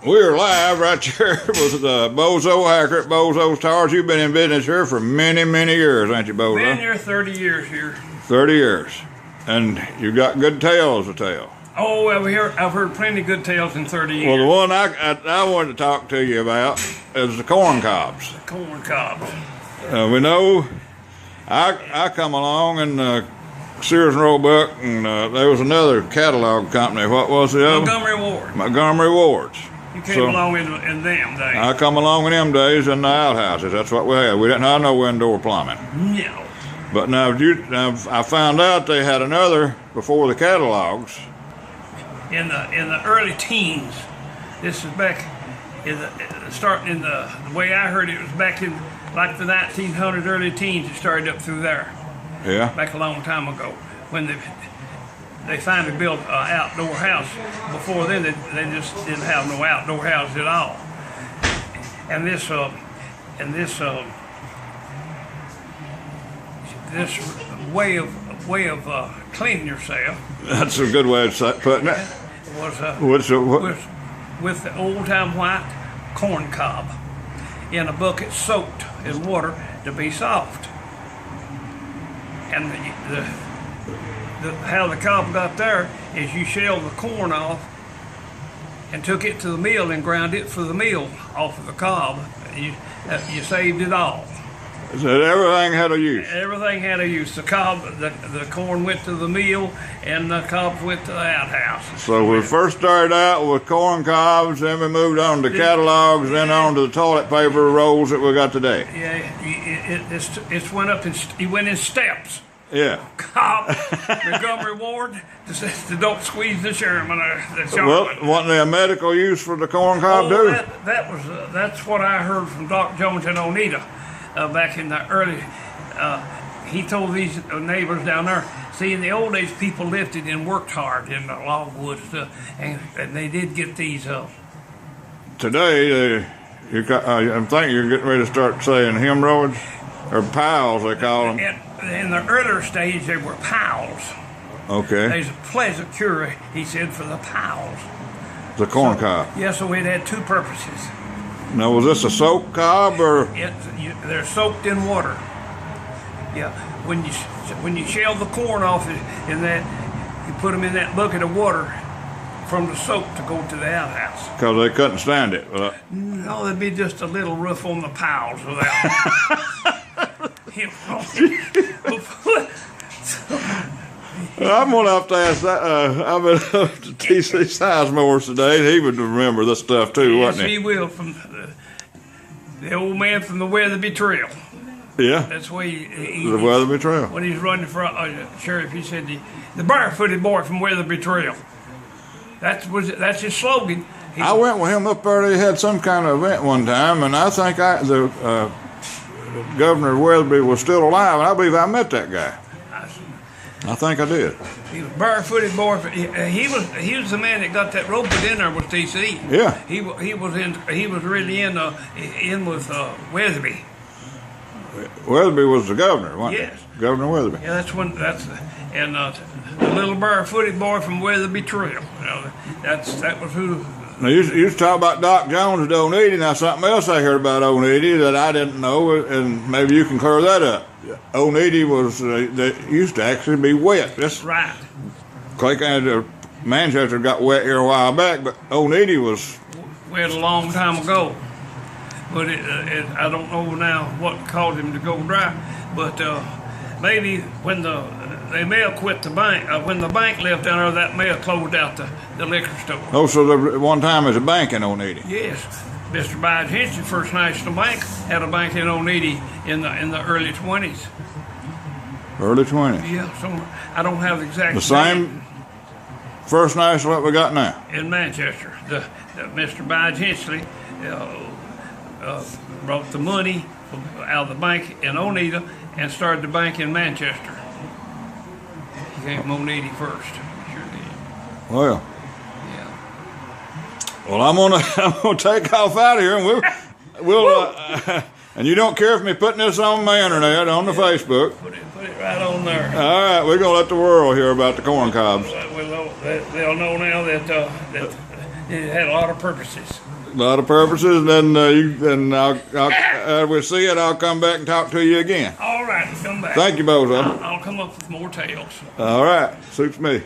We're live right here with Bozo Hacker at Bozo's Tires. You've been in business here for many, many years, ain't you, Bozo? Been here 30 years here. 30 years. And you've got good tales to tell. Oh, I've heard plenty of good tales in 30 years. Well, the one I wanted to talk to you about is the corn cobs. Corn cobs. We know I come along and Sears and Roebuck, and there was another catalog company. What was the other? Montgomery Ward. Montgomery Wards. You came along in them days. I come along in them days in the outhouses. That's what we had. We didn't have no indoor plumbing. No. But now I found out they had another before the catalogs. In the early teens, this is back starting in the way I heard it was back in like the 1900s, early teens. It started up through there. Yeah. Back a long time ago, when they finally built an outdoor house. Before then, they just didn't have no outdoor house at all. And this way of cleaning yourself. That's a good way of putting it. Was with the old time white corn cob in a bucket soaked in water to be soft. And how the cob got there is you shelled the corn off and took it to the mill and ground it for the meal off of the cob. You saved it all. So everything had a use. Everything had a use. The cob, the corn went to the mill, and the cobs went to the outhouse. So we first started out with corn cobs, then we moved on to catalogs, then on to the toilet paper rolls that we got today. Yeah, it went up it went in steps. Yeah. Cob, Montgomery Ward, the don't squeeze the Sherman. Well, wasn't there a medical use for the corn cob too? That's what I heard from Doc Jones and Oneida. Back in the early, he told these neighbors down there, see, in the old days, people lifted and worked hard in the logwood stuff, and they did get these. Today, I think you're getting ready to start saying hemorrhoids, or piles, they call them. In the earlier stage, they were piles. Okay. There's a pleasant cure, he said, for the piles. The corn cob. Yeah, so it had two purposes. Now, was this a soap cob or? They're soaked in water. Yeah, when you shell the corn off in that, you put them in that bucket of water from the soak to go to the outhouse. Because they couldn't stand it. No, there'd be just a little roof on the piles of I'm gonna have to ask that. I've been up to T.C. Sizemore's today. He would remember this stuff too, yes, wouldn't he? He will. From the old man from the Weatherby Trail. Yeah. That's why the Weatherby Trail. When he's running for sheriff, he said the barefooted boy from Weatherby Trail. That's his slogan. I went with him up there. They had some kind of event one time, and I think the governor of Weatherby was still alive, and I believe I met that guy. I think I did. He was barefooted boy. He was the man that got that rope put in there with T.C. Yeah. He was really in with Weatherby. Weatherby was the governor, wasn't yes. he? Governor Weatherby. Yeah, the little barefooted boy from Weatherby Trail. You know, that was who. Now you used to talk about Doc Jones and Oneida. Now something else I heard about Oneida that I didn't know, and maybe you can clear that up. Oneida was they used to actually be wet. That's right. Clay County, Manchester got wet here a while back, but Oneida was wet a long time ago. But I don't know now what caused him to go dry. But maybe when the mail quit the bank, when the bank left down there, that mail closed out the liquor store. Oh, so one time there's a bank in Oneida. Yes. Mr. Bide Henson, First National Bank, had a bank in Oneida in the early 20s. Early 20s? Yeah, somewhere. I don't have the exact The same First National that we got now? In Manchester. Mr. Bide Hensley brought the money out of the bank in Oneida and started the bank in Manchester. He came from Oneida first. Sure did. Well. Yeah. Well, I'm gonna take off out of here, and we'll and you don't care for me putting this on my internet, on the Facebook. Put it right on there. All right, we're gonna let the world hear about the corn cobs. They'll know now that It had a lot of purposes. A lot of purposes, and then we'll see it. I'll come back and talk to you again. All right, come back. Thank you, Bozo. I'll come up with more tales. All right, suits me.